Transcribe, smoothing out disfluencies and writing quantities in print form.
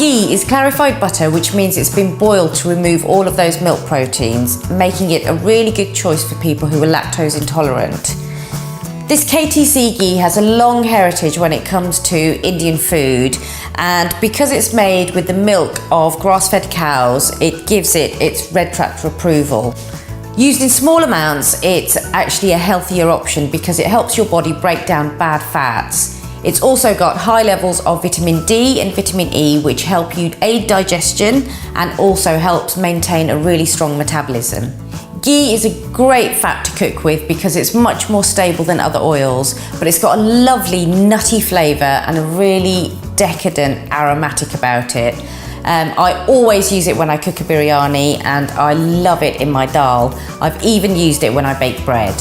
Ghee is clarified butter, which means it's been boiled to remove all of those milk proteins, making it a really good choice for people who are lactose intolerant. This KTC ghee has a long heritage when it comes to Indian food, and because it's made with the milk of grass-fed cows, it gives it its red tractor approval. Used in small amounts, it's actually a healthier option because it helps your body break down bad fats. It's also got high levels of vitamin D and vitamin E, which help you aid digestion and also helps maintain a really strong metabolism. Ghee is a great fat to cook with because it's much more stable than other oils, but it's got a lovely nutty flavour and a really decadent aromatic about it. I always use it when I cook a biryani, and I love it in my dal. I've even used it when I bake bread.